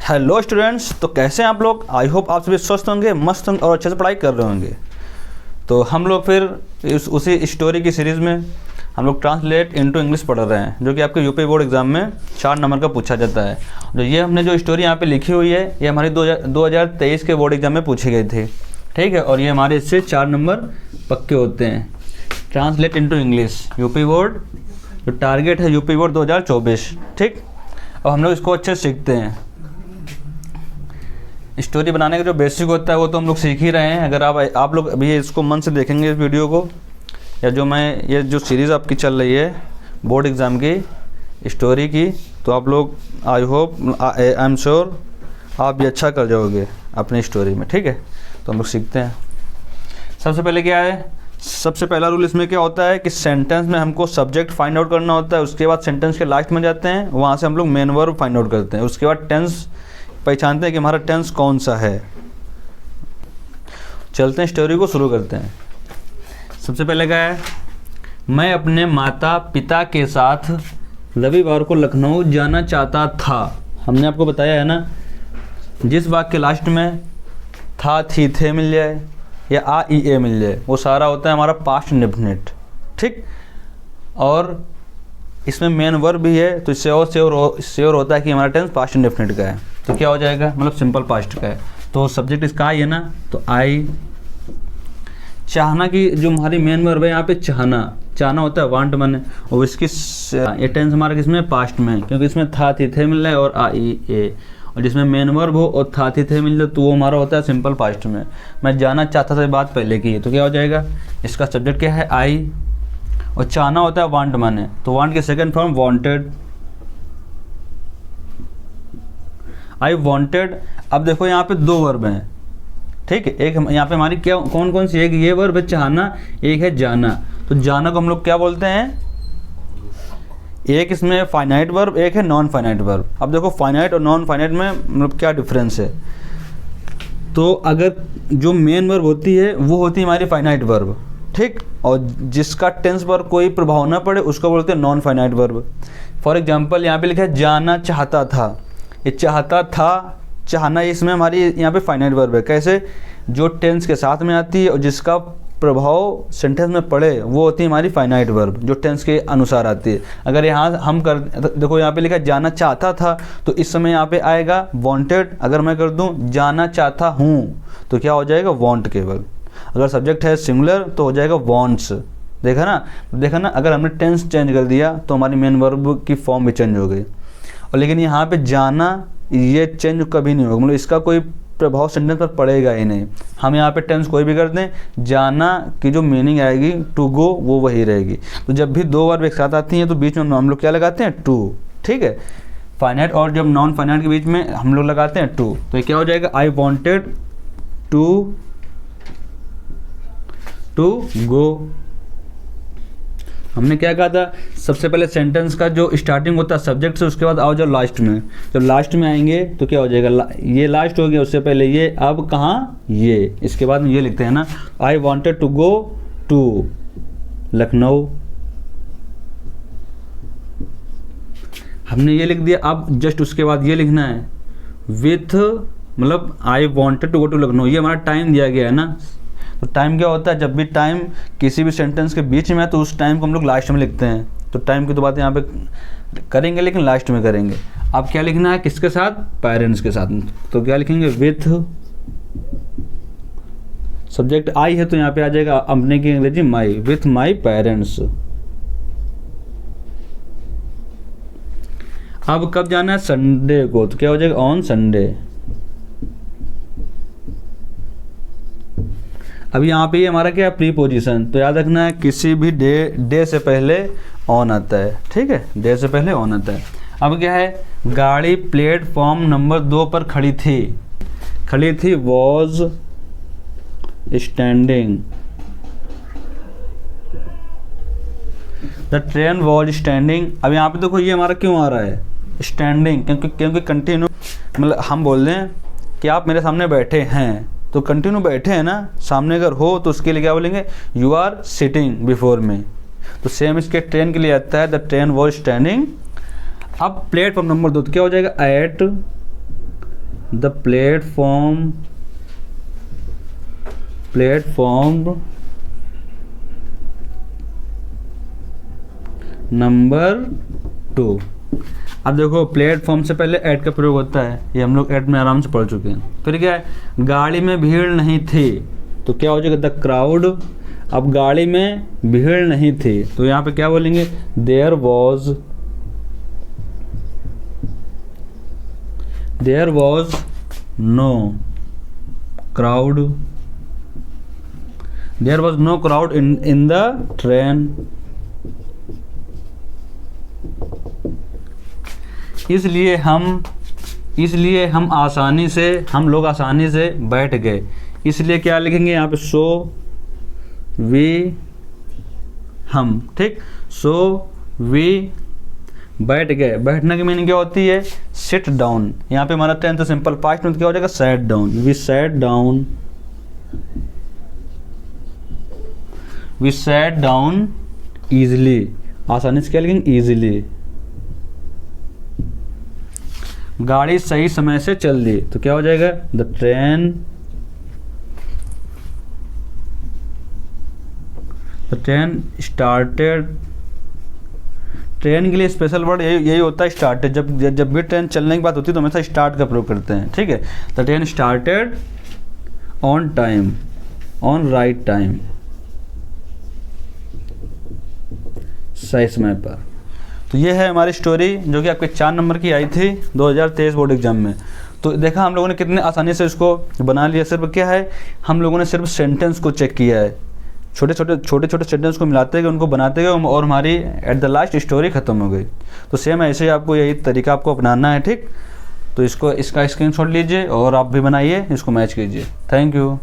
Hello students, तो कैसे हैं आप लोग। आई होप आप सभी स्वस्थ होंगे, मस्त होंगे और अच्छे से पढ़ाई कर रहे होंगे। तो हम लोग फिर उसी स्टोरी की सीरीज़ में हम लोग ट्रांसलेट इनटू इंग्लिश पढ़ रहे हैं, जो कि आपके यूपी बोर्ड एग्जाम में 4 नंबर का पूछा जाता है। जो ये हमने जो स्टोरी यहाँ पे लिखी हुई है, ये हमारी 2023 के बोर्ड एग्जाम में पूछी गई थी, ठीक है। और ये हमारे इससे 4 नंबर पक्के होते हैं। Translate into English UP board, जो टारगेट है यूपी बोर्ड 2024, ठीक। अब हम लोग इसको अच्छे से सीखते हैं। स्टोरी बनाने का जो बेसिक होता है वो तो हम लोग सीख ही रहे हैं। अगर आप लोग अभी इसको मन से देखेंगे इस वीडियो को, या ये जो सीरीज़ आपकी चल रही है बोर्ड एग्ज़ाम की स्टोरी की, तो आप लोग I hope I am sure आप भी अच्छा कर जाओगे अपनी स्टोरी में, ठीक है। तो हम लोग सीखते हैं। सबसे पहले क्या है, सबसे पहला रूल इसमें क्या होता है कि सेंटेंस में हमको सब्जेक्ट फाइंड आउट करना होता है। उसके बाद सेंटेंस के लास्ट में जाते हैं, वहाँ से हम लोग मेन वर्ब फाइंड आउट करते हैं। उसके बाद टेंस पहचानते हैं कि हमारा टेंस कौन सा है। चलते हैं, स्टोरी को शुरू करते हैं। सबसे पहले क्या है, मैं अपने माता पिता के साथ रविवार को लखनऊ जाना चाहता था। हमने आपको बताया है ना, जिस वाक्य के लास्ट में था थी थे मिल जाए या आ ई ए मिल जाए, वो सारा होता है हमारा पास्ट इंडेफिनिट, ठीक। और इसमें मेन वर्ब भी है, तो इससे और श्योर होता है कि हमारा टेंस पास्ट इंडेफिनिट का है। तो क्या हो जाएगा, मतलब सिंपल पास्ट का है। तो सब्जेक्ट इसका आई है ना, तो आई। चाहना की जो हमारी मेन वर्ब है यहाँ पे चाहना होता है वांट मन, और इसकी ये टेंस हमारा किसमें, पास्ट में, क्योंकि इसमें था थी थे मिल रहा है और आ ई ए। और जिसमें मेन वर्ब हो और था थी थे मिल जाए तो वो हमारा होता है सिंपल पास्ट में। मैं जाना चाहता था, बात पहले की है, तो क्या हो जाएगा, इसका सब्जेक्ट क्या है, आई। और चाहना होता है वांट माने, तो वांट के second form wanted, I wanted. अब देखो यहाँ पे 2 वर्ब हैं, ठीक है। एक यहाँ पे हमारी क्या कौन कौन सी, एक ये वर्ब है चाहना, एक है जाना। तो जाना को हम लोग क्या बोलते हैं, एक इसमें फाइनाइट वर्ब, एक है नॉन फाइनाइट वर्ब। अब देखो फाइनाइट और नॉन फाइनाइट में मतलब क्या डिफरेंस है। तो अगर जो मेन वर्ब होती है वो होती है हमारी फाइनाइट वर्ब, ठीक। और जिसका टेंस पर कोई प्रभाव ना पड़े उसको बोलते हैं non finite verb. For example यहाँ पे लिखा है जाना चाहता था, ये चाहता था, चाहना इसमें हमारी यहाँ पे फाइनाइट वर्ब है। कैसे, जो टेंस के साथ में आती है और जिसका प्रभाव सेंटेंस में पड़े वो होती है हमारी फाइनाइट वर्ब, जो टेंस के अनुसार आती है। अगर यहाँ हम कर देखो, यहाँ पे लिखा है जाना चाहता था, तो इस समय यहाँ पे आएगा वांटेड। अगर मैं कर दूँ जाना चाहता हूँ, तो क्या हो जाएगा, वांट केवल। अगर सब्जेक्ट है सिंगुलर तो हो जाएगा वांट्स। देखा ना, अगर हमने टेंस चेंज कर दिया तो हमारी मेन वर्ब की फॉर्म भी चेंज हो गई। और लेकिन यहाँ पे जाना ये चेंज कभी नहीं होगा, मतलब इसका कोई प्रभाव सेंटेंस पर पड़ेगा ही नहीं। हम यहाँ पे टेंस कोई भी कर दें, जाना की जो मीनिंग आएगी टू गो वो वही रहेगी। तो जब भी 2 वर्ब एक साथ आती हैं तो बीच में हम लोग क्या लगाते हैं, टू, ठीक है। फाइनाइट और जब नॉन फाइनाइट के बीच में हम लोग लगाते हैं टू, तो ये क्या हो जाएगा, आई वॉन्टेड टू गो। हमने क्या कहा था, सबसे पहले सेंटेंस का जो स्टार्टिंग होता है सब्जेक्ट से, उसके बाद आओ जब लास्ट में। जब लास्ट में आएंगे तो क्या हो जाएगा, ये लास्ट हो गया, उससे पहले ये, अब कहाँ ये, इसके बाद में ये लिखते हैं ना, I wanted to go to Lucknow. हमने ये लिख दिया। अब जस्ट उसके बाद ये लिखना है विथ, मतलब I wanted to go to Lucknow, ये हमारा टाइम दिया गया है ना। तो टाइम क्या होता है, जब भी टाइम किसी भी सेंटेंस के बीच में है तो उस टाइम को हम लोग लास्ट में लिखते हैं। तो टाइम की तो बात यहाँ पे करेंगे लेकिन लास्ट में करेंगे। अब क्या लिखना है, किसके साथ, पेरेंट्स के साथ। तो क्या लिखेंगे, विथ, सब्जेक्ट आई है तो यहाँ पे आ जाएगा अपने की अंग्रेजी माई, विथ माई पेरेंट्स। अब कब जाना है, संडे को, तो क्या हो जाएगा, ऑन संडे। अब यहाँ पे हमारा क्या है, प्रीपोजिशन। तो याद रखना है किसी भी डे से पहले ऑन आता है, ठीक है, डे से पहले ऑन आता है। अब क्या है, गाड़ी प्लेटफॉर्म नंबर 2 पर खड़ी थी, was standing, the train was standing. अब यहाँ पे देखो ये हमारा क्यों आ रहा है स्टैंडिंग, क्योंकि कंटिन्यू, मतलब हम बोल रहे हैं कि आप मेरे सामने बैठे हैं, तो कंटिन्यू बैठे हैं ना, सामने अगर हो तो उसके लिए क्या बोलेंगे, यू आर सिटिंग बिफोर में। तो सेम इसके ट्रेन के लिए आता है, द ट्रेन वॉज स्टैंडिंग। अब प्लेटफॉर्म नंबर 2 तो क्या हो जाएगा, एट द प्लेटफॉर्म नंबर 2। अब देखो प्लेटफॉर्म से पहले एट का प्रयोग होता है, ये हम लोग एट में आराम से पढ़ चुके हैं। फिर क्या है, गाड़ी में भीड़ नहीं थी, तो क्या हो जाएगा, द क्राउड। अब गाड़ी में भीड़ नहीं थी तो यहाँ पे क्या बोलेंगे, there was no crowd in the train. इसलिए हम लोग आसानी से बैठ गए। इसलिए क्या लिखेंगे यहाँ पे, सो वी हम, ठीक, सो वी बैठ गए। बैठने की मीनिंग क्या होती है, सिट डाउन। यहाँ पे हमारा टेंथ सिंपल पास्ट में क्या हो जाएगा, sat down. We sat down easily, आसानी से क्या लिखेंगे, ईजिली। गाड़ी सही समय से चल दी तो क्या हो जाएगा, द ट्रेन स्टार्टेड। ट्रेन के लिए स्पेशल वर्ड यही होता है, स्टार्टेड। जब भी ट्रेन चलने की बात होती है तो हमेशा स्टार्ट का प्रयोग करते हैं, ठीक है। The train started on time, on right time, सही समय पर। तो ये है हमारी स्टोरी जो कि आपके 4 नंबर की आई थी 2023 बोर्ड एग्जाम में। तो देखा हम लोगों ने कितने आसानी से इसको बना लिया। सिर्फ क्या है, हम लोगों ने सिर्फ सेंटेंस को चेक किया है, छोटे छोटे सेंटेंस को मिलाते गए, उनको बनाते गए, और हमारी एट द लास्ट स्टोरी खत्म हो गई। तो सेम ऐसे ही आपको यही तरीका आपको अपनाना है, ठीक। तो इसका स्क्रीनशॉट लीजिए और आप भी बनाइए, इसको मैच कीजिए। Thank you.